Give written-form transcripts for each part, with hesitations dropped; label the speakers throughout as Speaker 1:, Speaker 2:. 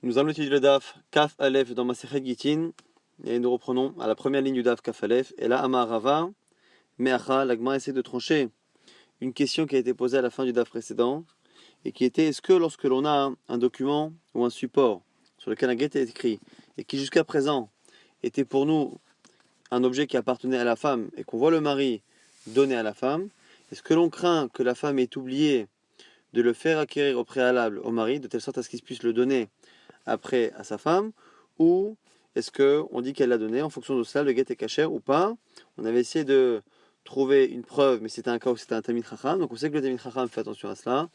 Speaker 1: Nous allons étudier le DAF Kaf Aleph dans Masechet Gittin et nous reprenons à la première ligne du DAF Kaf Aleph. Et là, Amar Rava, Meacha, l'Agma essaie de trancher une question qui a été posée à la fin du DAF précédent et qui était: est-ce que lorsque l'on a un document ou un support sur lequel un get est écrit et qui jusqu'à présent était pour nous un objet qui appartenait à la femme et qu'on voit le mari donner à la femme, est-ce que l'on craint que la femme ait oublié de le faire acquérir au préalable au mari de telle sorte à ce qu'il puisse le donner après à sa femme, ou est-ce qu'on dit qu'elle l'a donné en fonction de cela, le get est cachère ou pas? On avait essayé de trouver une preuve, mais c'était un cas où c'était un Tamid Chacham, donc on sait que le Tamid Chacham fait attention à cela.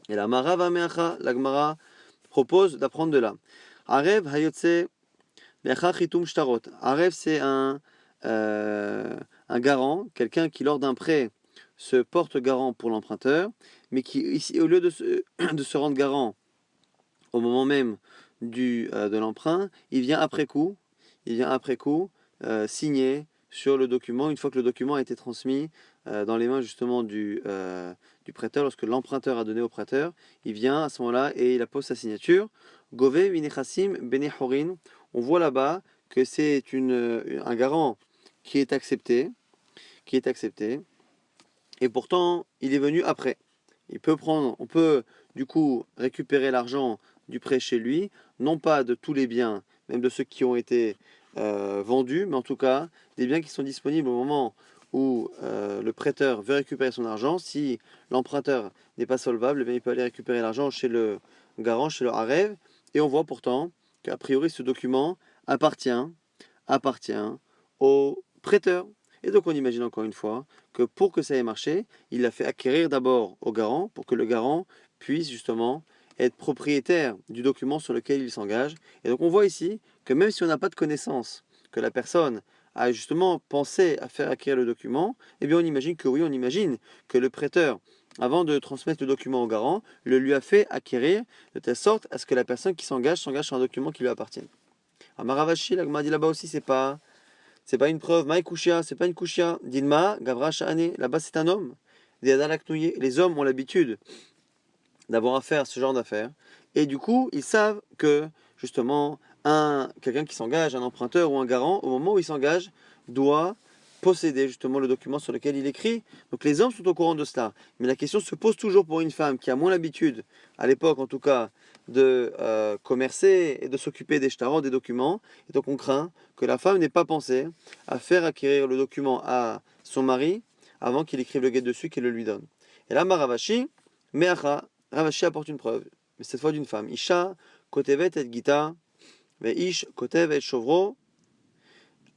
Speaker 1: Et la Mara va meacha, la Gemara propose d'apprendre de là. Arev hayotse meacha chitum shtarot. Arev, c'est un garant, quelqu'un qui lors d'un prêt se porte garant pour l'emprunteur, mais qui ici, au lieu de se rendre garant au moment même de l'emprunt, il vient après coup signer sur le document, une fois que le document a été transmis dans les mains justement du prêteur, lorsque l'emprunteur a donné au prêteur, il vient à ce moment-là et il appose sa signature. Gove vinechassim benehorin, on voit là-bas que c'est un garant qui est accepté, qui est accepté, et pourtant il est venu après. On peut du coup récupérer l'argent du prêt chez lui, non pas de tous les biens, même de ceux qui ont été vendus, mais en tout cas des biens qui sont disponibles au moment où le prêteur veut récupérer son argent. Si l'emprunteur n'est pas solvable, eh bien, il peut aller récupérer l'argent chez le garant, chez le harev, et on voit pourtant qu'a priori ce document appartient, appartient au prêteur. Et donc on imagine encore une fois que pour que ça ait marché, il l'a fait acquérir d'abord au garant pour que le garant puisse justement être propriétaire du document sur lequel il s'engage. Et donc on voit ici que même si on n'a pas de connaissance que la personne a justement pensé à faire acquérir le document, eh bien on imagine que oui, on imagine que le prêteur, avant de transmettre le document au garant, le lui a fait acquérir de telle sorte à ce que la personne qui s'engage sur un document qui lui appartienne. À Maravashi, l'Agma dit là-bas aussi, c'est pas une preuve. Maïkouchia, c'est pas une kouchia. Dilma, Gavra Shahane, là-bas c'est un homme. Les hommes ont l'habitude d'avoir affaire à ce genre d'affaires. Et du coup, ils savent que, justement, quelqu'un qui s'engage, un emprunteur ou un garant, au moment où il s'engage, doit posséder justement le document sur lequel il écrit. Donc les hommes sont au courant de cela. Mais la question se pose toujours pour une femme qui a moins l'habitude, à l'époque en tout cas, de commercer et de s'occuper des shtarot, des documents. Et donc on craint que la femme n'ait pas pensé à faire acquérir le document à son mari avant qu'il écrive le guet dessus, qu'il le lui donne. Et là, Maravashi, Meacha, Ravashi apporte une preuve, mais cette fois d'une femme. Isha, kotevet et gita, ish, kotev et shovro.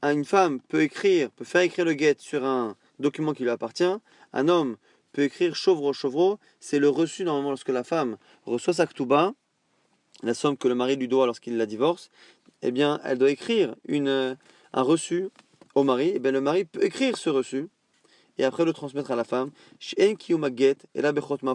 Speaker 1: Une femme peut faire écrire le guet sur un document qui lui appartient. Un homme peut écrire shovro. Shovro, c'est le reçu normalement lorsque la femme reçoit sa ktuba, la somme que le mari lui doit lorsqu'il la divorce. Eh bien, elle doit écrire un reçu au mari. Eh bien, le mari peut écrire ce reçu et après le transmettre à la femme.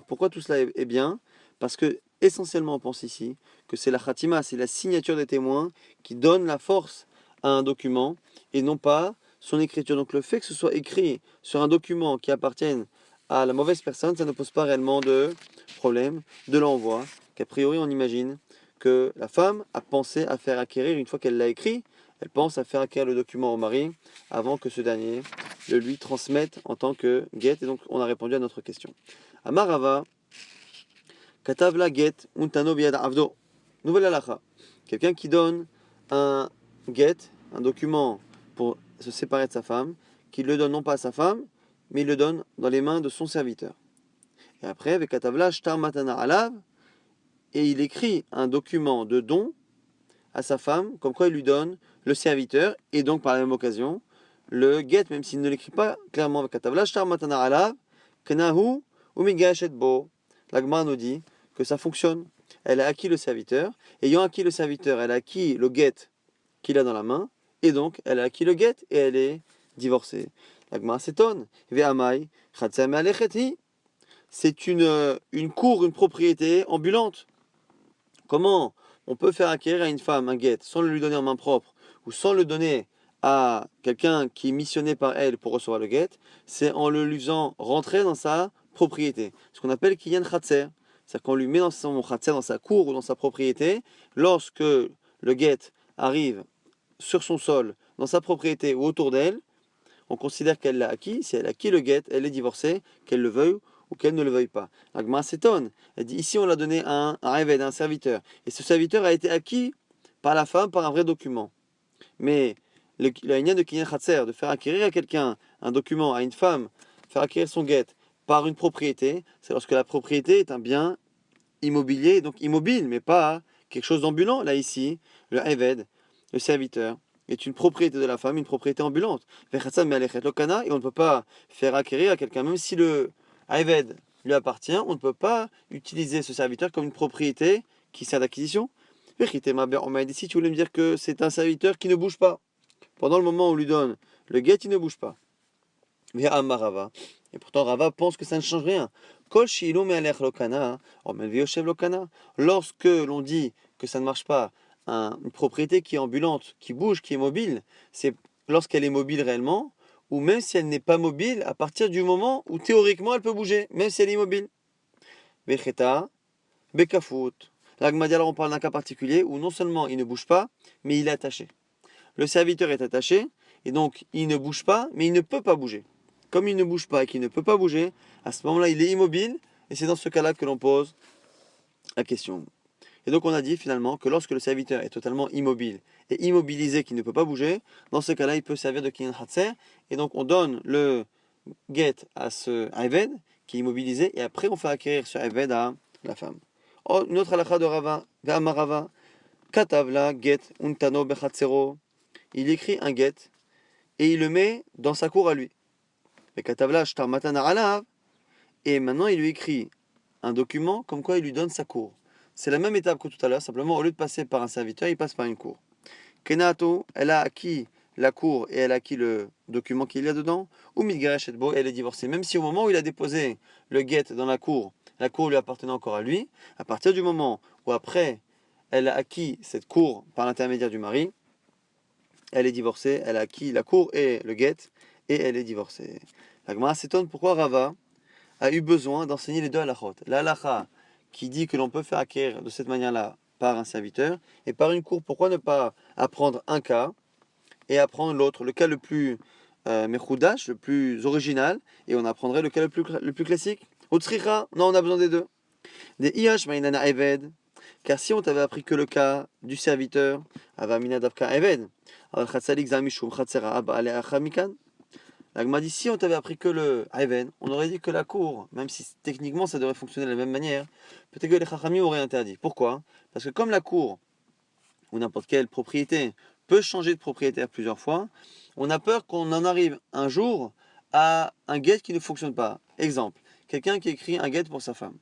Speaker 1: Pourquoi tout cela est bien? Parce que essentiellement on pense ici que c'est la khatima, c'est la signature des témoins qui donne la force à un document et non pas son écriture. Donc le fait que ce soit écrit sur un document qui appartienne à la mauvaise personne, ça ne pose pas réellement de problème de l'envoi, qu'a priori on imagine que la femme a pensé à faire acquérir, une fois qu'elle l'a écrit, elle pense à faire acquérir le document au mari avant que ce dernier le lui transmette en tant que get. Et donc on a répondu à notre question. Amarava, Katavla get untano biad avdo. Nouvelle halacha. Quelqu'un qui donne un get, un document pour se séparer de sa femme, qui le donne non pas à sa femme, mais il le donne dans les mains de son serviteur. Et après, avec Katavla shtar matana alav, et il écrit un document de don à sa femme, comme quoi il lui donne le serviteur, et donc par la même occasion, le get, même s'il ne l'écrit pas clairement avec Katavla shtar matana alav, kenahu umigashet bo. L'Agma nous dit que ça fonctionne. Elle a acquis le serviteur. Ayant acquis le serviteur, elle a acquis le get qu'il a dans la main. Et donc, elle a acquis le get et elle est divorcée. L'Agma s'étonne. Ve'amai, c'est une cour, une propriété ambulante. Comment on peut faire acquérir à une femme un get sans le lui donner en main propre ou sans le donner à quelqu'un qui est missionné par elle pour recevoir le get? C'est en le lui faisant rentrer dans sa propriété. Ce qu'on appelle Kiyan Khatser. C'est-à-dire qu'on lui met dans son khatser, dans sa cour ou dans sa propriété, lorsque le get arrive sur son sol, dans sa propriété ou autour d'elle, on considère qu'elle l'a acquis. Si elle a acquis le get, elle est divorcée, qu'elle le veuille ou qu'elle ne le veuille pas. La Gemara s'étonne. Elle dit ici on l'a donné à un Eved, un serviteur. Et ce serviteur a été acquis par la femme par un vrai document. Mais le Inyan de Kinyan Khatser, de faire acquérir à quelqu'un un document, à une femme, faire acquérir son get par une propriété, c'est lorsque la propriété est un bien immobilier, donc immobile, mais pas quelque chose d'ambulant. Là ici, le Eved, le serviteur, est une propriété de la femme, une propriété ambulante. Et on ne peut pas faire acquérir à quelqu'un, même si le Eved lui appartient, on ne peut pas utiliser ce serviteur comme une propriété qui sert d'acquisition. On m'a dit si tu voulais me dire que c'est un serviteur qui ne bouge pas. Pendant le moment où on lui donne le get, il ne bouge pas. Et pourtant Rava pense que ça ne change rien. Lorsque l'on dit que ça ne marche pas, une propriété qui est ambulante, qui bouge, qui est mobile, c'est lorsqu'elle est mobile réellement, ou même si elle n'est pas mobile, à partir du moment où théoriquement elle peut bouger, même si elle est immobile. Becheta, Bekafut. Là, alors on parle d'un cas particulier où non seulement il ne bouge pas, mais il est attaché. Le serviteur est attaché, et donc il ne bouge pas, mais il ne peut pas bouger. Comme il ne bouge pas et qu'il ne peut pas bouger, à ce moment-là, il est immobile, et c'est dans ce cas-là que l'on pose la question. Et donc on a dit finalement que lorsque le serviteur est totalement immobile et immobilisé, qu'il ne peut pas bouger, dans ce cas-là, il peut servir de kinyan hatser, et donc on donne le get à ce Eved qui est immobilisé, et après on fait acquérir ce Eved à la femme. Oh, une autre halakha de Rava, Ve'amarava, Katavla, get, untano bechatsero. Il écrit un get et il le met dans sa cour à lui. Et maintenant il lui écrit un document comme quoi il lui donne sa cour. C'est la même étape que tout à l'heure, simplement au lieu de passer par un serviteur, il passe par une cour. Kenato, elle a acquis la cour et elle a acquis le document qu'il y a dedans, ou Midgaresh Etbo, elle est divorcée. Même si au moment où il a déposé le get dans la cour lui appartenait encore à lui, à partir du moment où après elle a acquis cette cour par l'intermédiaire du mari, elle est divorcée, elle a acquis la cour et le get, et elle est divorcée. La Gemara s'étonne pourquoi Rava a eu besoin d'enseigner les deux halachot. La halacha qui dit que l'on peut faire acquérir de cette manière-là par un serviteur, et par une cour, pourquoi ne pas apprendre un cas et apprendre l'autre, le cas le plus mechoudash, le plus original, et on apprendrait le cas le plus classique. Utsricha, non, on a besoin des deux. Des iash mainana eved, car si on t'avait appris que le cas du serviteur, avamina davka eved, la Gemara dit si on t'avait appris que le Eved, on aurait dit que la cour, même si techniquement ça devrait fonctionner de la même manière, peut-être que les Chachamim auraient interdit. Pourquoi? Parce que comme la cour, ou n'importe quelle propriété, peut changer de propriétaire plusieurs fois, on a peur qu'on en arrive un jour à un get qui ne fonctionne pas. Exemple, quelqu'un qui écrit un get pour sa femme.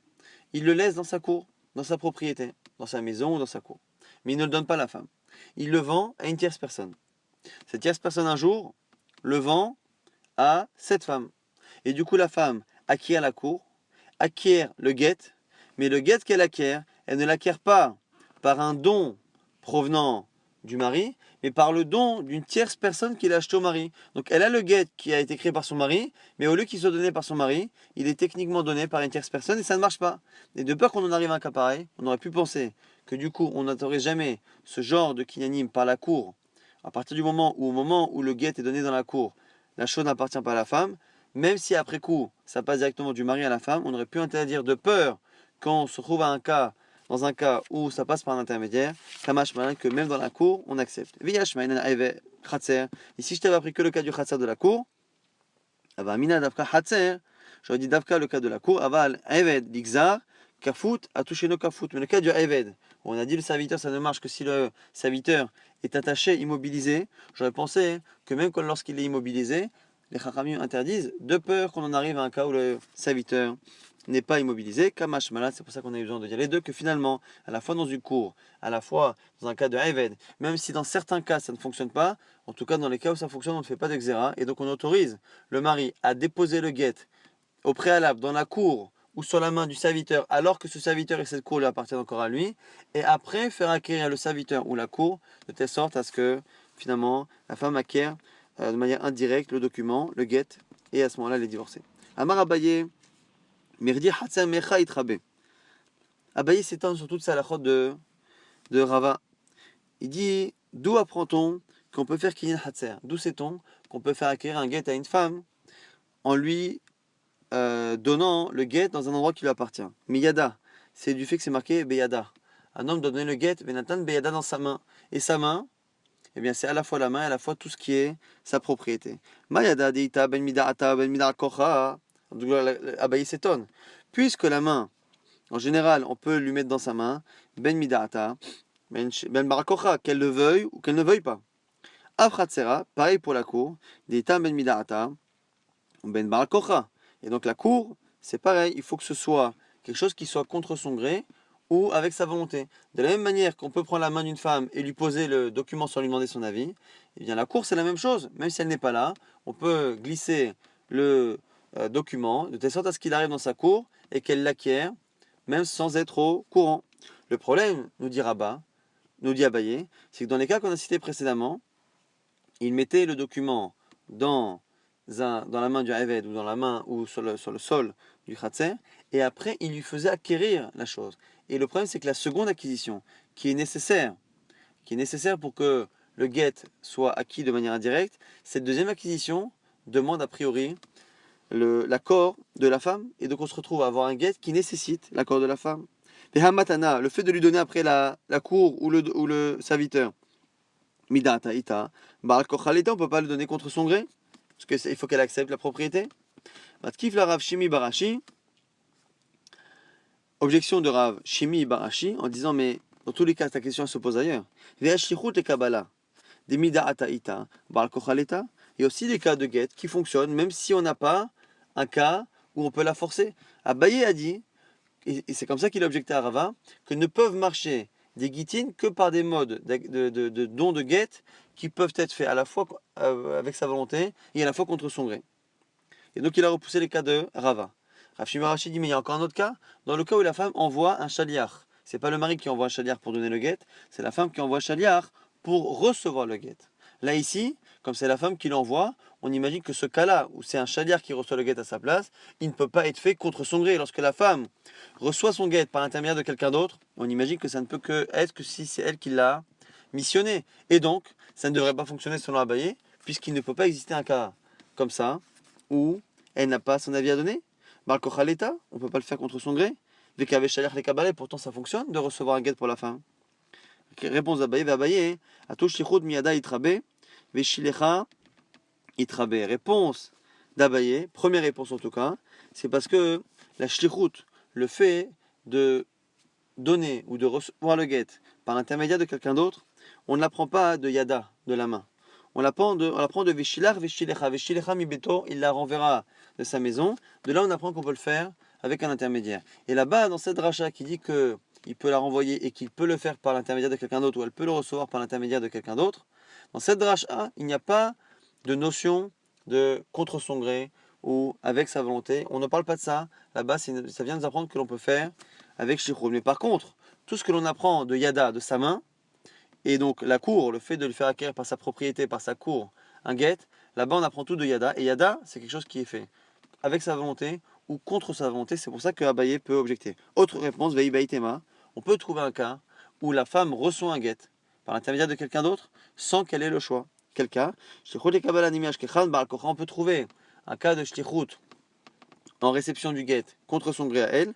Speaker 1: Il le laisse dans sa cour, dans sa propriété, dans sa maison ou dans sa cour. Mais il ne le donne pas à la femme. Il le vend à une tierce personne. Cette tierce personne un jour le vend à cette femme. Et du coup la femme acquiert la cour, acquiert le get, mais le get qu'elle acquiert, elle ne l'acquiert pas par un don provenant du mari, mais par le don d'une tierce personne qui l'a acheté au mari. Donc elle a le get qui a été créé par son mari, mais au lieu qu'il soit donné par son mari, il est techniquement donné par une tierce personne et ça ne marche pas. Et de peur qu'on en arrive à un cas pareil, on aurait pu penser que du coup on n'autorise jamais ce genre de kinyanim par la cour, à partir du moment où le get est donné dans la cour, la chose n'appartient pas à la femme, même si après coup ça passe directement du mari à la femme, on aurait pu interdire de peur quand on se trouve dans un cas où ça passe par un intermédiaire, Kamash Malin, que même dans la cour, on accepte. Ici, je t'avais appris que le cas du Khatser de la cour. Mina Davka Khatser, j'aurais dit Davka le cas de la cour. Aval Eved Digzar, Kafut, Atusheno Kafut. Mais le cas du Eved, où on a dit le serviteur, ça ne marche que si le serviteur est attaché, immobilisé. J'aurais pensé que même lorsqu'il est immobilisé, les Chachamim interdisent, de peur qu'on en arrive à un cas où le serviteur n'est pas immobilisé, Kamash Malad, c'est pour ça qu'on a besoin de dire les deux, que finalement, à la fois dans une cour, à la fois dans un cas de Eved, même si dans certains cas ça ne fonctionne pas, en tout cas dans les cas où ça fonctionne, on ne fait pas d'exéra, et donc on autorise le mari à déposer le get au préalable dans la cour ou sur la main du serviteur, alors que ce serviteur et cette cour lui appartiennent encore à lui, et après faire acquérir le serviteur ou la cour, de telle sorte à ce que finalement la femme acquiert de manière indirecte le document, le get, et à ce moment-là elle est divorcée. Amar Abaye, Mirdi Hatsa Mecha Itrabe. Abaye s'étend sur toute sa halachot de Rava. Il dit, d'où apprend-on qu'on peut faire kinyan hatser? D'où sait-on qu'on peut faire acquérir un guet à une femme en lui donnant le guet dans un endroit qui lui appartient? Miyada, c'est du fait que c'est marqué beyada. Un homme doit donner le guet, benatan beyada dans sa main. Et sa main, eh bien c'est à la fois la main et à la fois tout ce qui est sa propriété. Mayada deita ben mida'ata ben mid'a kocha. Abaye s'étonne. Puisque la main, en général, on peut lui mettre dans sa main, ben mida'ata, ben barakocha, qu'elle le veuille ou qu'elle ne veuille pas. Afratsera, pareil pour la cour, deita ben mida'ata, ben barakocha. Et donc la cour, c'est pareil, il faut que ce soit quelque chose qui soit contre son gré ou avec sa volonté. De la même manière qu'on peut prendre la main d'une femme et lui poser le document sans lui demander son avis, eh bien la cour c'est la même chose, même si elle n'est pas là, on peut glisser le document de telle sorte à ce qu'il arrive dans sa cour et qu'elle l'acquiert, même sans être au courant. Le problème, nous dit Rabat, nous dit Abaye, c'est que dans les cas qu'on a cités précédemment, il mettait le document dans dans la main du Eved ou dans la main ou sur le sol du Khatser, et après il lui faisait acquérir la chose. Et le problème c'est que la seconde acquisition, qui est nécessaire pour que le get soit acquis de manière indirecte, cette deuxième acquisition demande a priori l'accord de la femme, et donc on se retrouve à avoir un get qui nécessite l'accord de la femme. Et Hamatana, le fait de lui donner après la cour ou le serviteur, Midata ita, Baal Kochalita, on ne peut pas le donner contre son gré, parce qu'il faut qu'elle accepte la propriété. Matkif la Rav Shimi Barashi, objection de Rav Shimi Barashi, en disant, mais dans tous les cas, ta question se pose ailleurs. Ve'ashlichut et Kabbalah, des Midata ita, Baal Kochalita, il y a aussi des cas de guet qui fonctionnent, même si on n'a pas un cas où on peut la forcer. Abaye a dit, et c'est comme ça qu'il a objecté à Rava, que ne peuvent marcher des guitines que par des modes de dons de guet qui peuvent être faits à la fois avec sa volonté et à la fois contre son gré. Et donc il a repoussé les cas de Rava. Rav Shimi Rashi dit, mais il y a encore un autre cas, dans le cas où la femme envoie un chaliar. C'est pas le mari qui envoie un chaliar pour donner le guet, c'est la femme qui envoie un chaliar pour recevoir le guet. Là ici, comme c'est la femme qui l'envoie, on imagine que ce cas-là, où c'est un chaliar qui reçoit le guet à sa place, il ne peut pas être fait contre son gré. Lorsque la femme reçoit son guet par l'intermédiaire de quelqu'un d'autre, on imagine que ça ne peut que être que si c'est elle qui l'a missionné. Et donc, ça ne devrait pas fonctionner selon Abaye, puisqu'il ne peut pas exister un cas comme ça, où elle n'a pas son avis à donner. Bar Kochaleta, on ne peut pas le faire contre son gré. Vekave Shalir les Kabbaleh, pourtant ça fonctionne de recevoir un guet pour la femme. Réponse d'Abaye, Abaye, Atouch Lichud Miyada Itrabe, Veshilecha Itrabe. Réponse d'Abaye, première réponse en tout cas, c'est parce que la shlichut, le fait de donner ou de recevoir le guet par l'intermédiaire de quelqu'un d'autre, on ne l'apprend pas de yada, de la main. On l'apprend de Veshilar, Veshilecha. Veshilecha mi beto, il la renverra de sa maison. De là, on apprend qu'on peut le faire avec un intermédiaire. Et là-bas, dans cette dracha qui dit que il peut la renvoyer et qu'il peut le faire par l'intermédiaire de quelqu'un d'autre, ou elle peut le recevoir par l'intermédiaire de quelqu'un d'autre, dans cette dracha, il n'y a pas de notion de contre son gré ou avec sa volonté. On ne parle pas de ça. Là-bas, ça vient nous apprendre que l'on peut faire avec shlichut. Mais par contre, tout ce que l'on apprend de yada, de sa main, et donc la cour, le fait de le faire acquérir par sa propriété, par sa cour, un guet, là-bas on apprend tout de yada. Et yada, c'est quelque chose qui est fait avec sa volonté ou contre sa volonté. C'est pour ça que Abaye peut objecter. Autre réponse, Vei Baitema, on peut trouver un cas où la femme reçoit un guet par l'intermédiaire de quelqu'un d'autre sans qu'elle ait le choix. Quel cas? On peut trouver un cas de shlichut en réception du guet contre son gré à elle.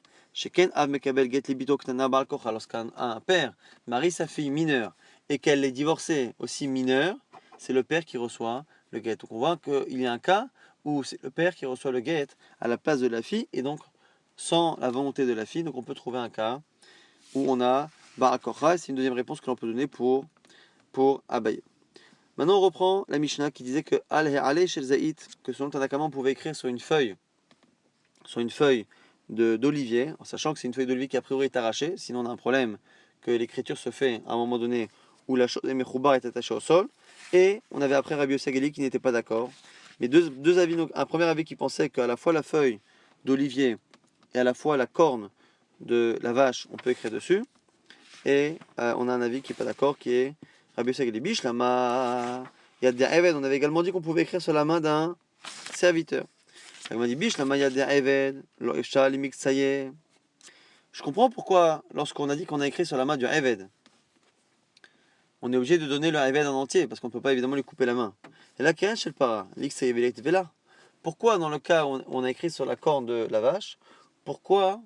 Speaker 1: Lorsqu'un père marie sa fille mineure et qu'elle est divorcée aussi mineure, c'est le père qui reçoit le guet. Donc on voit qu'il y a un cas où c'est le père qui reçoit le guet à la place de la fille et donc sans la volonté de la fille. Donc on peut trouver un cas où on a Barakocha, et c'est une deuxième réponse que l'on peut donner pour Abaye. Maintenant on reprend la Mishnah qui disait que que selon Tanakama on pouvait écrire sur une feuille d'olivier, en sachant que c'est une feuille d'olivier qui a priori est arrachée, sinon on a un problème que l'écriture se fait à un moment donné où la chose des mechoubar est attachée au sol. Et on avait après Rabbi Yossi qui n'était pas d'accord. Mais deux avis, donc, un premier avis qui pensait qu'à la fois la feuille d'olivier et à la fois la corne de la vache, on peut écrire dessus. Et on a un avis qui n'est pas d'accord, qui est Rabbi Yossi Bish, la ma. Il y a des Eved, on avait également dit qu'on pouvait écrire sur la main d'un serviteur. On dit Bish, la ma, il y a des Eved, lo efshal imik saye. Je comprends pourquoi, lorsqu'on a dit qu'on a écrit sur la main du Eved, on est obligé de donner le Eved en entier, parce qu'on ne peut pas évidemment lui couper la main. Et là, Kéhen chez le para, Vela. Pourquoi, dans le cas où on a écrit sur la corne de la vache, pourquoi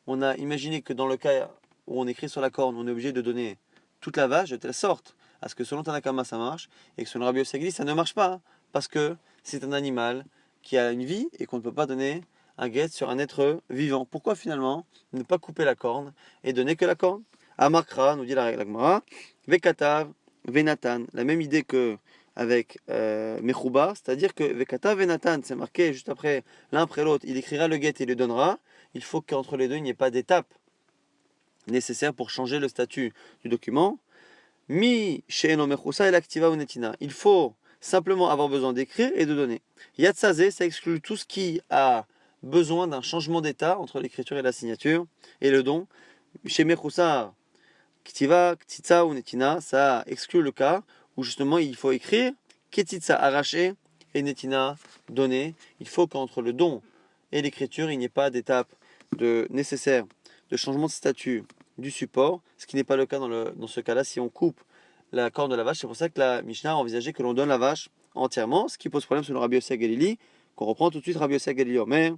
Speaker 1: on a imaginé que dans le cas où on écrit sur la corne, on est obligé de donner toute la vache de telle sorte à ce que selon Tanakama ça marche, et que selon Rabbi Yossi ça ne marche pas, hein, parce que c'est un animal qui a une vie et qu'on ne peut pas donner un guet sur un être vivant. Pourquoi finalement ne pas couper la corne et donner que la corne? Amakra, nous dit la Gemara, Vekatav, Venatan, la même idée que avec Mechouba, c'est-à-dire que Vekatav Venatan, c'est marqué juste après, l'un après l'autre, il écrira le guet et il le donnera. Il faut qu'entre les deux, il n'y ait pas d'étape nécessaire pour changer le statut du document. Mi she'eno mechousa el activa ou netina. Il faut simplement avoir besoin d'écrire et de donner. Yatsazé, ça exclut tout ce qui a besoin d'un changement d'état entre l'écriture et la signature et le don. Chez mechousa, ktiva, ktitsa ou netina, ça exclut le cas où justement il faut écrire, ketitsa arracher et netina donner. Il faut qu'entre le don et l'écriture, il n'y ait pas d'étape nécessaire de changement de statut du support, ce qui n'est pas le cas dans ce cas-là si on coupe la corne de la vache. C'est pour ça que la Mishnah a envisagé que l'on donne la vache entièrement, ce qui pose problème selon Rabbi Yossi Galili, qu'on reprend tout de suite Rabbi Yossi Galili, mais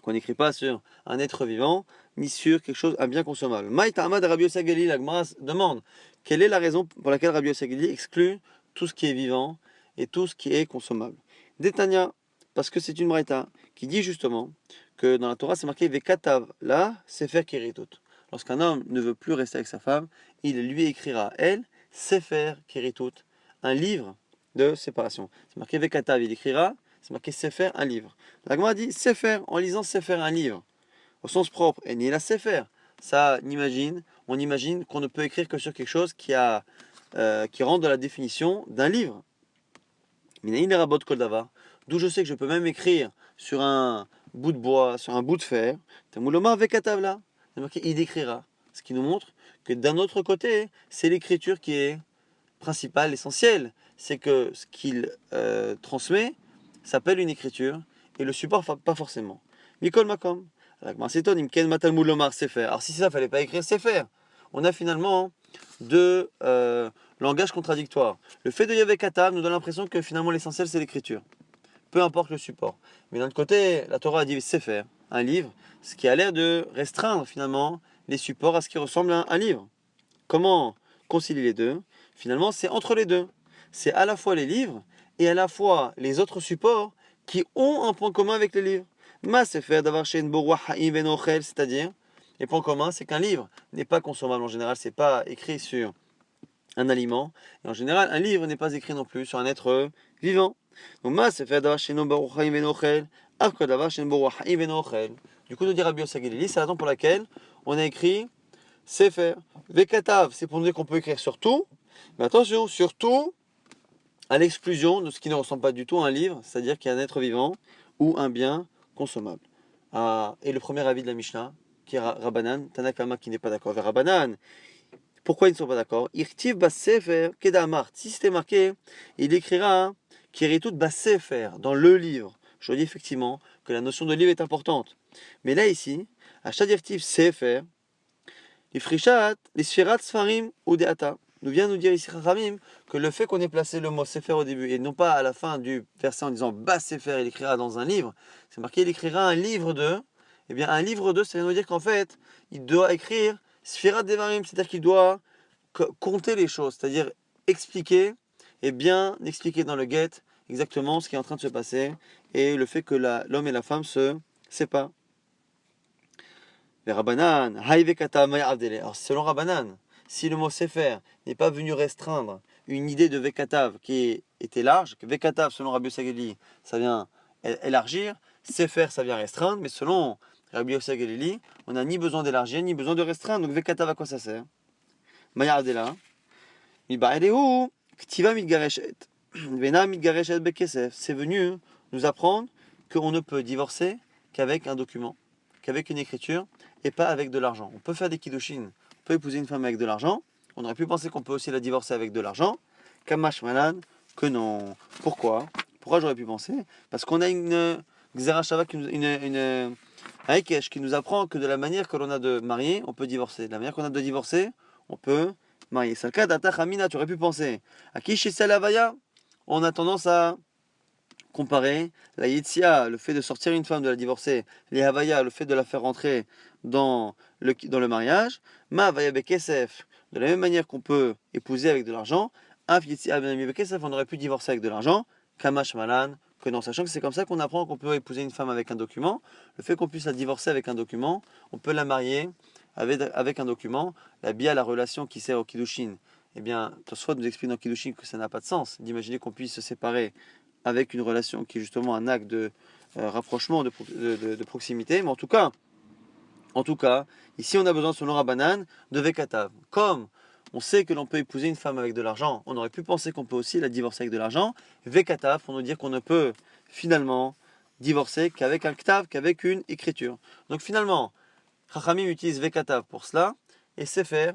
Speaker 1: qu'on n'écrit pas sur un être vivant, ni sur quelque chose, un bien consommable. Maïta Ahmad Rabbi Yossi Galili, la Gemara demande quelle est la raison pour laquelle Rabbi Yossi Galili exclut tout ce qui est vivant et tout ce qui est consommable. Détania, parce que c'est une braïta qui dit justement que dans la Torah c'est marqué Vekatav, là, Sefer Keritut. Lorsqu'un homme ne veut plus rester avec sa femme, il lui écrira, elle, Sefer Keritut, un livre de séparation. C'est marqué Vekatav, il écrira, c'est marqué Sefer, un livre. La Gemara dit Sefer, en lisant Sefer, un livre, au sens propre, et ni la Sefer. Ça, on imagine qu'on ne peut écrire que sur quelque chose qui rentre dans la définition d'un livre. Minaïn rabot kol davar. D'où je sais que je peux même écrire sur un bout de bois, sur un bout de fer. Tamouloma avec là. C'est marqué il écrira. Ce qui nous montre que d'un autre côté, c'est l'écriture qui est principale, essentielle. C'est que ce qu'il transmet s'appelle une écriture et le support pas forcément. Mikol makom. Alors si ça, fallait pas écrire Sefer. On a finalement deux langages contradictoires. Le fait de Yavekatav nous donne l'impression que finalement l'essentiel c'est l'écriture, peu importe le support. Mais d'un autre côté, la Torah a dit Sefer, un livre, ce qui a l'air de restreindre finalement les supports à ce qui ressemble à un livre. Comment concilier les deux? Finalement, c'est entre les deux. C'est à la fois les livres et à la fois les autres supports qui ont un point commun avec les livres. Ma Sefer d'avoir chez c'est-à-dire, les points communs, c'est qu'un livre n'est pas consommable en général, c'est pas écrit sur un aliment. Et en général, un livre n'est pas écrit non plus sur un être vivant. Donc, ma Sefer d'avoir chez du coup, nous dit Rabbi Yossi Galili, c'est la raison pour laquelle on a écrit Sefer. Vekatav, c'est pour nous dire qu'on peut écrire sur tout, mais attention, surtout à l'exclusion de ce qui ne ressemble pas du tout à un livre, c'est-à-dire qu'il y a un être vivant ou un bien consommable. Et le premier avis de la Mishnah, qui est Rabbanan, Tanakama qui n'est pas d'accord avec Rabbanan. Pourquoi ils ne sont pas d'accord? Irtiv Bassefer Kedamar. Si c'était marqué, il écrira Kiritut Bassefer dans le livre. Je dis effectivement que la notion de livre est importante. Mais là, ici, à Shadirtiv Sefer, les Frishat, les Sfirat Sfarim ou Deata. Nous vient nous dire ici Ramim que le fait qu'on ait placé le mot Sefer au début et non pas à la fin du verset en disant Bas Sefer, il écrira dans un livre, c'est marqué il écrira un livre de. Eh bien, un livre de, ça vient nous dire qu'en fait, il doit écrire Sfirat Devarim, c'est-à-dire qu'il doit compter les choses, c'est-à-dire expliquer et bien expliquer dans le get exactement ce qui est en train de se passer et le fait que l'homme et la femme se séparent. Les Rabbanan, alors selon Rabbanan, si le mot Sefer n'est pas venu restreindre une idée de Vekatav qui était large, que Vekatav selon Rabbi Yossi ça vient élargir, Sefer ça vient restreindre, mais selon Rabbi Yossi on n'a ni besoin d'élargir ni besoin de restreindre, donc Vekatav à quoi ça sert? Mayardela, Miba'elehu, Ktiva Mitgareshet, Vena Mitgareshet Bekesef, c'est venu nous apprendre qu'on ne peut divorcer qu'avec un document, qu'avec une écriture, et pas avec de l'argent. On peut faire des kiddushin, on peut épouser une femme avec de l'argent, on aurait pu penser qu'on peut aussi la divorcer avec de l'argent, Kamash Malan, que non. Pourquoi j'aurais pu penser? Parce qu'on a une Xerashava, Aïkesh, qui nous apprend que de la manière que l'on a de marier, on peut divorcer. De la manière qu'on a de divorcer, on peut marier. C'est le cas d'Atachamina, tu aurais pu penser. À qui chez Salavaya, on a tendance à comparer la Yitzia, le fait de sortir une femme, de la divorcer, les Havaya, le fait de la faire rentrer dans le mariage, Ma Havaya Bekesef, de la même manière qu'on peut épouser avec de l'argent, Af Yitzia Ben Bekesef, on aurait pu divorcer avec de l'argent, Kamash Malan, que non, sachant que c'est comme ça qu'on apprend qu'on peut épouser une femme avec un document, le fait qu'on puisse la divorcer avec un document, on peut la marier avec un document, la bia, la relation qui sert au Kiddushin. Eh bien, Tosfot nous explique dans Kiddushin que ça n'a pas de sens d'imaginer qu'on puisse se séparer avec une relation qui est justement un acte de rapprochement, de proximité. Mais en tout cas, ici on a besoin, selon Rabbanan, de Vekatav. Comme on sait que l'on peut épouser une femme avec de l'argent, on aurait pu penser qu'on peut aussi la divorcer avec de l'argent. Vekatav, pour nous dire qu'on ne peut finalement divorcer qu'avec un ktav, qu'avec une écriture. Donc finalement, Chachamim utilise Vekatav pour cela et Sefer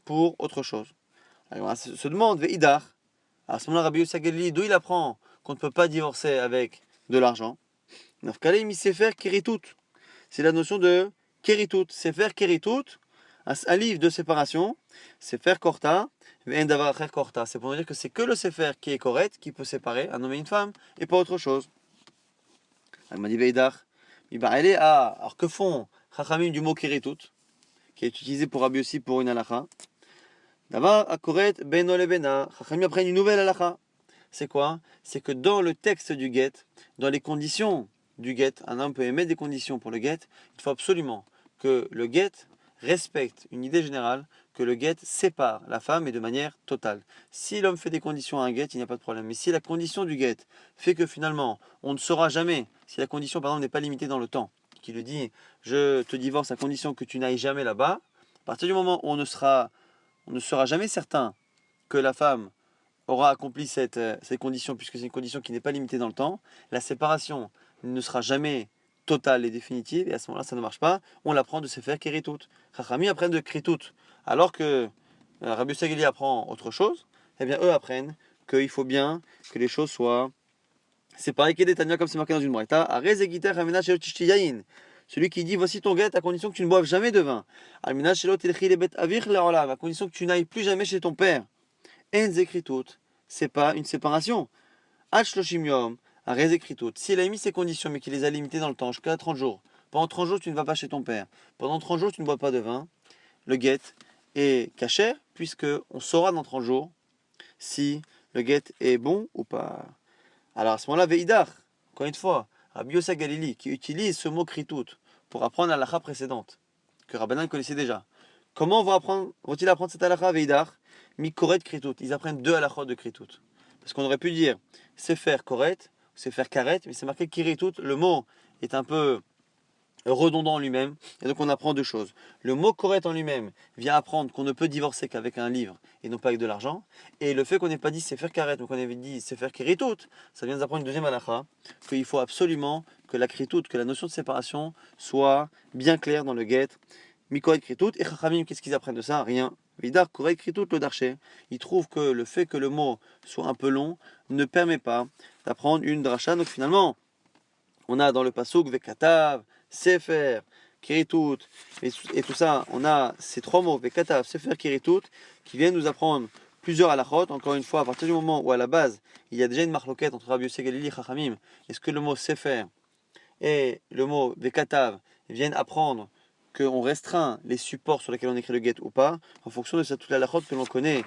Speaker 1: pour autre chose. Alors on se demande, Veidar, à ce moment-là, Rabbi Yossi Galili, d'où il apprend qu'on ne peut pas divorcer avec de l'argent? Nafkalei mi sefer keritut. C'est la notion de keritut. Sefer keritut, un livre de séparation. Sefer korta, ve'en davar acher korta. C'est pour dire que c'est que le sefer qui est correct, qui peut séparer un homme et une femme, et pas autre chose. Elle m'a dit Veidar. Alors que font Chachamim du mot keritut, qui est utilisé pour Rabbi Yossi pour une halakha? Davar akoret beno lebena. Chachamim apprennent une nouvelle halakha. C'est quoi? C'est que dans le texte du guet, dans les conditions du guet, un homme peut émettre des conditions pour le guet, il faut absolument que le guet respecte une idée générale, que le guet sépare la femme et de manière totale. Si l'homme fait des conditions à un guet, il n'y a pas de problème. Mais si la condition du guet fait que finalement, on ne saura jamais, si la condition par exemple n'est pas limitée dans le temps, qui le dit, je te divorce à condition que tu n'ailles jamais là-bas, à partir du moment où on ne sera jamais certain que la femme aura accompli cette condition, puisque c'est une condition qui n'est pas limitée dans le temps, la séparation ne sera jamais totale et définitive, et à ce moment-là, ça ne marche pas. On l'apprend de Sefer Keritut. Chachamim apprennent de Kritut, alors que Rabbi Sageli apprend autre chose. Eh bien, eux apprennent qu'il faut bien que les choses soient séparées. Kedetania, comme c'est marqué dans une braïta, Arez egiter hamena shelo tishti yain. Celui qui dit voici ton guet à condition que tu ne boives jamais de vin. Almina shelo tilchi lebet avich le'olam, à condition que tu n'ailles plus jamais chez ton père. En zekritut, c'est pas une séparation. Hach shloshim yom, un rezekritut. S'il a mis ses conditions, mais qu'il les a limitées dans le temps, jusqu'à 30 jours, pendant 30 jours, tu ne vas pas chez ton père. Pendant 30 jours, tu ne bois pas de vin. Le guet est caché, puisque on saura dans 30 jours si le guet est bon ou pas. Alors à ce moment-là, Veidar, encore une fois, Rabbi Yossi Galili, qui utilise ce mot kritut pour apprendre la halakha précédente, que Rabbanan connaissait déjà. Comment vont-ils apprendre cette halakha, Veidar? Mikoret kritut. Ils apprennent deux halakhot de kritut. Parce qu'on aurait pu dire sefer koret, sefer karet, mais c'est marqué kiritut. Le mot est un peu redondant en lui-même, et donc on apprend deux choses. Le mot koret en lui-même vient apprendre qu'on ne peut divorcer qu'avec un livre et non pas avec de l'argent, et le fait qu'on n'ait pas dit sefer karet, mais qu'on avait dit sefer kiritut, ça vient d'apprendre une deuxième halakha, qu'il faut absolument que la kritut, que la notion de séparation soit bien claire dans le guet. Mikoret kritut, et chachamim, qu'est-ce qu'ils apprennent de ça? Rien. Vidar koret kritut le darché. Ils trouvent que le fait que le mot soit un peu long ne permet pas d'apprendre une dracha. Donc finalement, on a dans le pasuk vekatav, sefer, kiritut, et tout ça, on a ces trois mots, vekatav, sefer, kiritut, qui viennent nous apprendre plusieurs halachot. Encore une fois, à partir du moment où à la base, il y a déjà une marloquette entre Rabbi Yossi Galili et Chachamim, est-ce que le mot sefer et le mot vekatav viennent apprendre qu'on restreint les supports sur lesquels on écrit le get ou pas, en fonction de toute la halachot que l'on connaît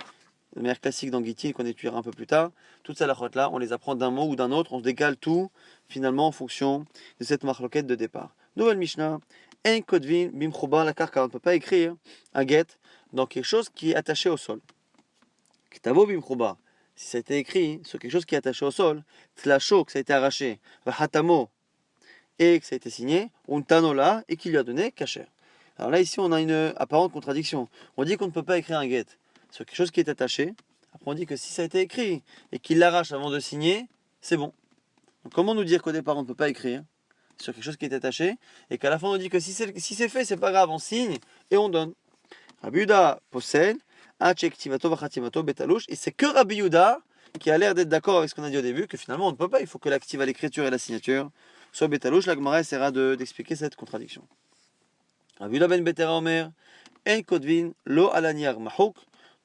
Speaker 1: de manière classique dans Gittin, qu'on étudiera un peu plus tard. Toutes ces halachot-là, on les apprend d'un mot ou d'un autre, on se décale tout, finalement, en fonction de cette marloquette de départ. Nouvelle Mishnah, En kodvin bimchouba la karka, on ne peut pas écrire un get dans quelque chose qui est attaché au sol. Ktavo bimchouba, si ça a été écrit sur quelque chose qui est attaché au sol, tlasho, que ça a été arraché, vahatamo, et que ça a été signé, untanola, et qu'il lui a donné kasher. Alors là, ici, on a une apparente contradiction. On dit qu'on ne peut pas écrire un get sur quelque chose qui est attaché. Après, on dit que si ça a été écrit et qu'il l'arrache avant de signer, c'est bon. Donc, comment nous dire qu'au départ, on ne peut pas écrire sur quelque chose qui est attaché et qu'à la fin, on dit que si c'est fait, c'est pas grave, on signe et on donne. Rabbi Yehuda possède Achektivato vachativato betalouche, et c'est que Rabbi Yehuda qui a l'air d'être d'accord avec ce qu'on a dit au début, que finalement, on ne peut pas. Il faut que l'active à l'écriture et la signature sur Betalouche, la Gemara essaiera d'expliquer cette contradiction. Rabbi Yehuda ben Betera Omer, En Kodvin, Lo Alaniar Mahouk,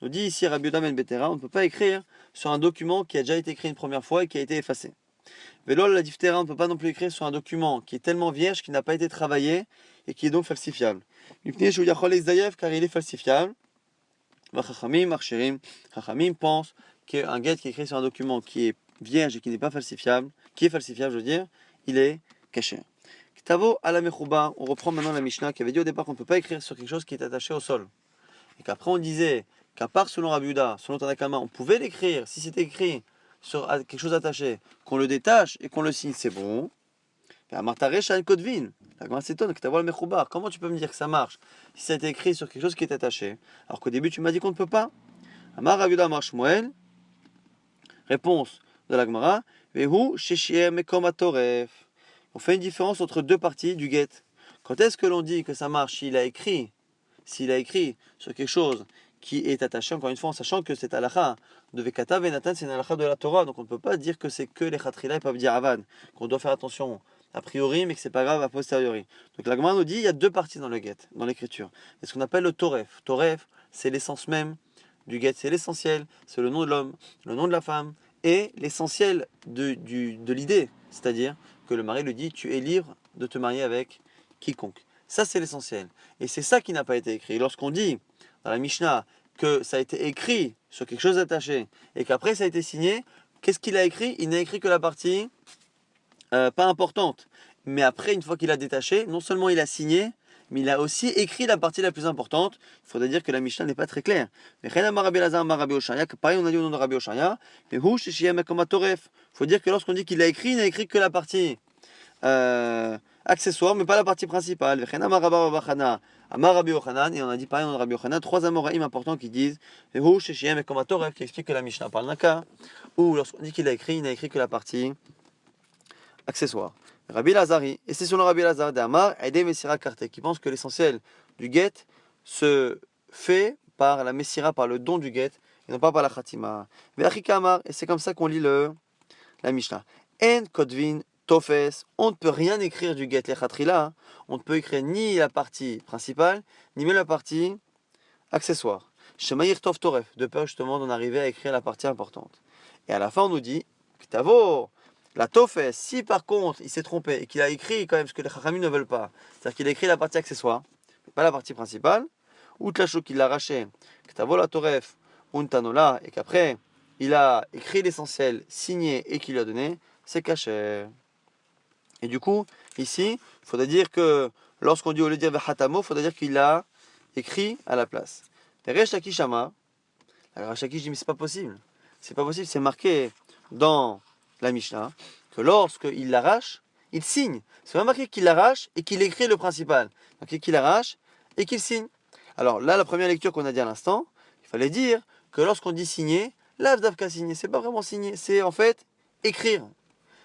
Speaker 1: nous dit ici Rabbi Yehuda ben Betera, on ne peut pas écrire sur un document qui a déjà été écrit une première fois et qui a été effacé. Velo la diphtéra, on ne peut pas non plus écrire sur un document qui est tellement vierge, qui n'a pas été travaillé et qui est donc falsifiable. Car il est falsifiable. Chachamim, Marcherim, Chachamim pense qu'un get qui est écrit sur un document qui est vierge et qui n'est pas falsifiable, qui est falsifiable, je veux dire, il est caché. Ktavo ala mechouba, on reprend maintenant la Mishnah qui avait dit au départ qu'on ne peut pas écrire sur quelque chose qui est attaché au sol. Et qu'après on disait qu'à part selon Rabbi Yehuda, selon Tanakama, on pouvait l'écrire, si c'était écrit sur quelque chose attaché, qu'on le détache et qu'on le signe, c'est bon. Comment tu peux me dire que ça marche si ça a été écrit sur quelque chose qui est attaché, alors qu'au début tu m'as dit qu'on ne peut pas? Amar Rabbi Yehuda Amar Shmuel, réponse de la Gemara, Vehu sheshiem mekom hatoref. On fait une différence entre deux parties du get. Quand est-ce que l'on dit que ça marche s'il a écrit sur quelque chose qui est attaché, encore une fois en sachant que c'est halakha de Vekata Venatan, c'est une halakha de la Torah, donc on ne peut pas dire que c'est que les Chatrila et pas dire Avad, qu'on doit faire attention a priori, mais que c'est pas grave a posteriori. Donc la Gemara nous dit il y a deux parties dans le get, dans l'écriture. C'est ce qu'on appelle le Toref. Toref, c'est l'essence même du get, c'est l'essentiel, c'est le nom de l'homme, le nom de la femme, et l'essentiel de l'idée, c'est-à-dire que le mari lui dit tu es libre de te marier avec quiconque. Ça c'est l'essentiel. Et c'est ça qui n'a pas été écrit. Lorsqu'on dit dans la Mishnah que ça a été écrit sur quelque chose d'attaché et qu'après ça a été signé, qu'est-ce qu'il a écrit? Il n'a écrit que la partie pas importante. Mais après, une fois qu'il a détaché, non seulement il a signé, mais il a aussi écrit la partie la plus importante. Il faudrait dire que la Mishnah n'est pas très claire. Mais pareil, on a dit au nom de Rabbi Oshaya, mais il faut dire que lorsqu'on dit qu'il a écrit, il n'a écrit que la partie accessoire, mais pas la partie principale. Et on a dit pareil, on a Rabbi Yochanan, trois amoraïm importants qui disent qui explique que la Mishnah parle d'un cas où lorsqu'on dit qu'il a écrit, il n'a écrit que la partie accessoire. Rabbi Lazari, et c'est selon Rabbi Lazar d'Amar, Aide Messira Karte, qui pense que l'essentiel du get se fait par la Messira, par le don du get, et non pas par la Khatima. Ve'achika Amar, et c'est comme ça qu'on lit la Mishnah. En Kodvin Tofes, on ne peut rien écrire du get, les Khatrila, on ne peut écrire ni la partie principale, ni même la partie accessoire. Shemaïr Tov Toref, de peur justement d'en arriver à écrire la partie importante. Et à la fin, on nous dit, Ktavo, la Tofes, si par contre il s'est trompé et qu'il a écrit quand même ce que les Chachamim ne veulent pas, c'est-à-dire qu'il a écrit la partie accessoire, pas la partie principale, ou Tlachou qu'il l'a arraché, Ktavo la Toref, Untanola, et qu'après il a écrit l'essentiel, signé et qu'il lui a donné, c'est caché. Et du coup, ici, il faudrait dire que lorsqu'on dit au lieu de dire Vehatamo, il faudrait dire qu'il a écrit à la place. Resh Lakish Shama, Resh Lakish dit mais c'est pas possible, c'est marqué dans la Mishnah que lorsqu'il l'arrache, il signe. C'est pas marqué qu'il l'arrache et qu'il écrit le principal. Donc qu'il l'arrache et qu'il signe. Alors là, la première lecture qu'on a dit à l'instant, il fallait dire que lorsqu'on dit signer, l'avdavka signer, c'est pas vraiment signer, c'est en fait écrire.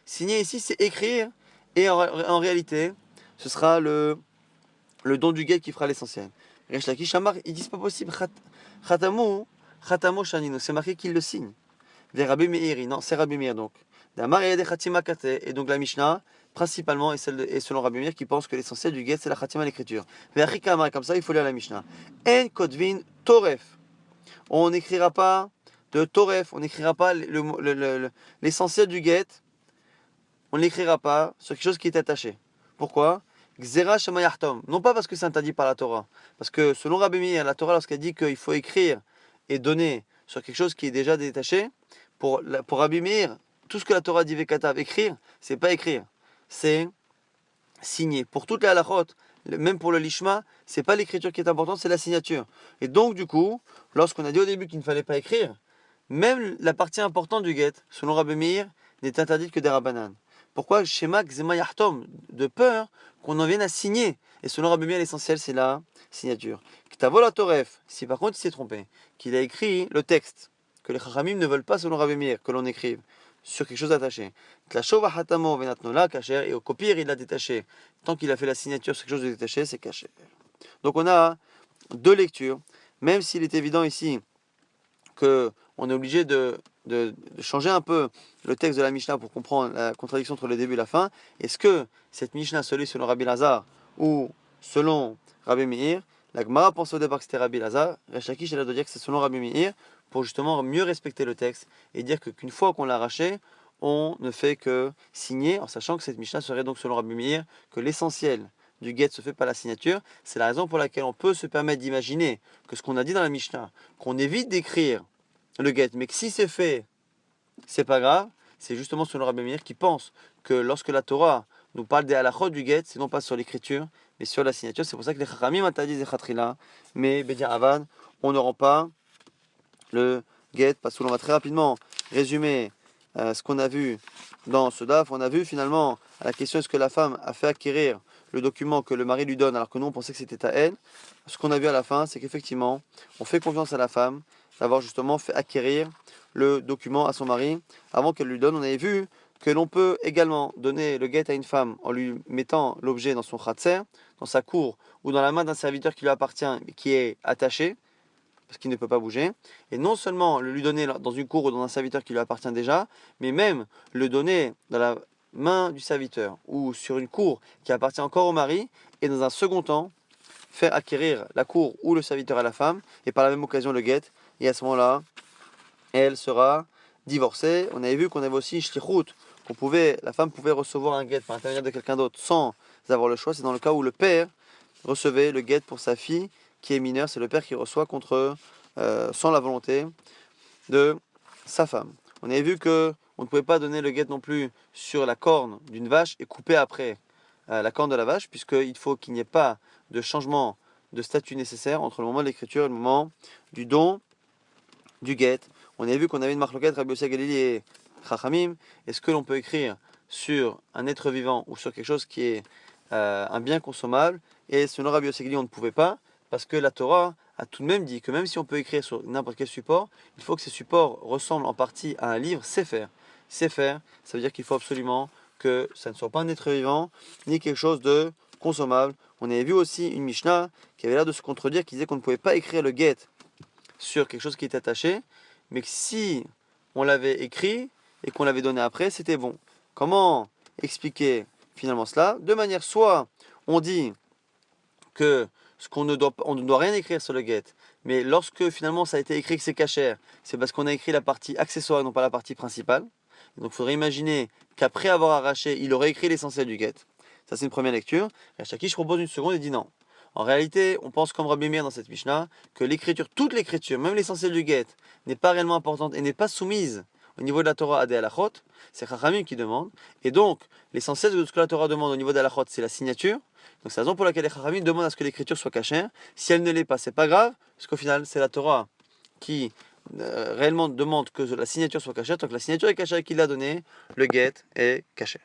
Speaker 1: Signer ici, c'est écrire, et en réalité, ce sera le don du get qui fera l'essentiel. Resh Lakish Amar, ils disent pas possible. Khatamo Shanino, c'est marqué qu'il le signe. Vers Rabbi Meir, non, c'est Rabbi Meir donc. Et donc la Mishnah, principalement, est selon Rabbi Meir qui pense que l'essentiel du get c'est la Khatima, l'écriture. Comme ça, il faut lire la Mishnah. En Kodvin Toref. On n'écrira pas de Toref, on n'écrira pas l'essentiel du get, on n'écrira pas sur quelque chose qui est attaché. Pourquoi? Gzera Shamayachtom. Non pas parce que c'est interdit par la Torah. Parce que selon Rabbi Meir, la Torah, lorsqu'elle dit qu'il faut écrire et donner sur quelque chose qui est déjà détaché, pour Rabbi Meir, tout ce que la Torah dit Vekatav, écrire, c'est pas écrire, c'est signer. Pour toutes les halachot, même pour le lishma, c'est pas l'écriture qui est importante, c'est la signature. Et donc du coup, lorsqu'on a dit au début qu'il ne fallait pas écrire, même la partie importante du get, selon Rabbi Meir, n'est interdite que des rabbanan. Pourquoi Shema Gzema Yachtom? De peur qu'on en vienne à signer. Et selon Rabbi Meir, l'essentiel c'est la signature. Ktavo la Toref, si par contre il s'est trompé, qu'il a écrit le texte, que les Chachamim ne veulent pas selon Rabbi Meir, que l'on écrive sur quelque chose d'attaché. Et au copier, il l'a détaché. Tant qu'il a fait la signature sur quelque chose de détaché, c'est caché. Donc on a deux lectures, même s'il est évident ici qu'on est obligé de de changer un peu le texte de la Mishnah pour comprendre la contradiction entre le début et la fin. Est-ce que cette Mishnah se lit selon Rabbi Lazare ou selon Rabbi Meir? La Gemara pense au départ que c'était Rabbi Lazare. Resh Lakish elle a de dire que c'est selon Rabbi Meir pour justement mieux respecter le texte et dire qu'une fois qu'on l'a arraché, on ne fait que signer, en sachant que cette Mishnah serait donc selon Rabbi Meir que l'essentiel du get se fait par la signature. C'est la raison pour laquelle on peut se permettre d'imaginer que ce qu'on a dit dans la Mishnah, qu'on évite d'écrire le get, mais que si c'est fait, c'est pas grave. C'est justement selon Rabbi Meir qui pense que lorsque la Torah nous parle des halachot du get, c'est non pas sur l'écriture, mais sur la signature. C'est pour ça que les chachamim interdisent les khatrila, mais Bedian Avad, on ne rend pas le get, parce que l'on va très rapidement résumer ce qu'on a vu dans ce daf. On a vu finalement à la question est-ce que la femme a fait acquérir le document que le mari lui donne alors que nous on pensait que c'était à elle. Ce qu'on a vu à la fin, c'est qu'effectivement on fait confiance à la femme d'avoir justement fait acquérir le document à son mari avant qu'elle lui donne. On avait vu que l'on peut également donner le get à une femme en lui mettant l'objet dans son khatser, dans sa cour ou dans la main d'un serviteur qui lui appartient mais qui est attaché parce qu'il ne peut pas bouger, et non seulement le lui donner dans une cour ou dans un serviteur qui lui appartient déjà, mais même le donner dans la main du serviteur ou sur une cour qui appartient encore au mari, et dans un second temps, faire acquérir la cour ou le serviteur à la femme, et par la même occasion le guet, et à ce moment-là, elle sera divorcée. On avait vu qu'on avait aussi shlichut, la femme pouvait recevoir un guet par l'intermédiaire de quelqu'un d'autre sans avoir le choix, c'est dans le cas où le père recevait le guet pour sa fille qui est mineure, c'est le père qui reçoit sans la volonté de sa femme. On avait vu que on ne pouvait pas donner le guet non plus sur la corne d'une vache et couper après la corne de la vache, puisqu'il faut qu'il n'y ait pas de changement de statut nécessaire entre le moment de l'écriture et le moment du don du guet. On avait vu qu'on avait une marloquette Rabbi Yossi Galili et Chachamim. Est-ce que l'on peut écrire sur un être vivant ou sur quelque chose qui est un bien consommable? Et selon Rabbi Yossi Galili, on ne pouvait pas, parce que la Torah a tout de même dit que même si on peut écrire sur n'importe quel support, il faut que ces supports ressemblent en partie à un livre Sefer. Sefer, ça veut dire qu'il faut absolument que ça ne soit pas un être vivant, ni quelque chose de consommable. On avait vu aussi une Mishnah qui avait l'air de se contredire, qui disait qu'on ne pouvait pas écrire le get sur quelque chose qui était attaché, mais que si on l'avait écrit et qu'on l'avait donné après, c'était bon. Comment expliquer finalement cela? De manière, soit on dit que on ne doit rien écrire sur le get, mais lorsque finalement ça a été écrit que c'est cachère, c'est parce qu'on a écrit la partie accessoire et non pas la partie principale. Donc il faudrait imaginer qu'après avoir arraché, il aurait écrit l'essentiel du get. Ça c'est une première lecture. Et Shaki, je propose une seconde et dit non. En réalité, on pense comme Rabbi Meir dans cette Mishnah que l'écriture, toute l'écriture, même l'essentiel du get, n'est pas réellement importante et n'est pas soumise au niveau de la Torah à des halachot. C'est Chachamim qui demande. Et donc, l'essentiel de ce que la Torah demande au niveau des halachot, c'est la signature. Donc c'est la raison pour laquelle les Chachamim demandent à ce que l'écriture soit cachée. Si elle ne l'est pas, c'est pas grave, parce qu'au final, c'est la Torah qui réellement demande que la signature soit cachée. Tant que la signature est cachée et qu'il l'a donnée, le get est caché.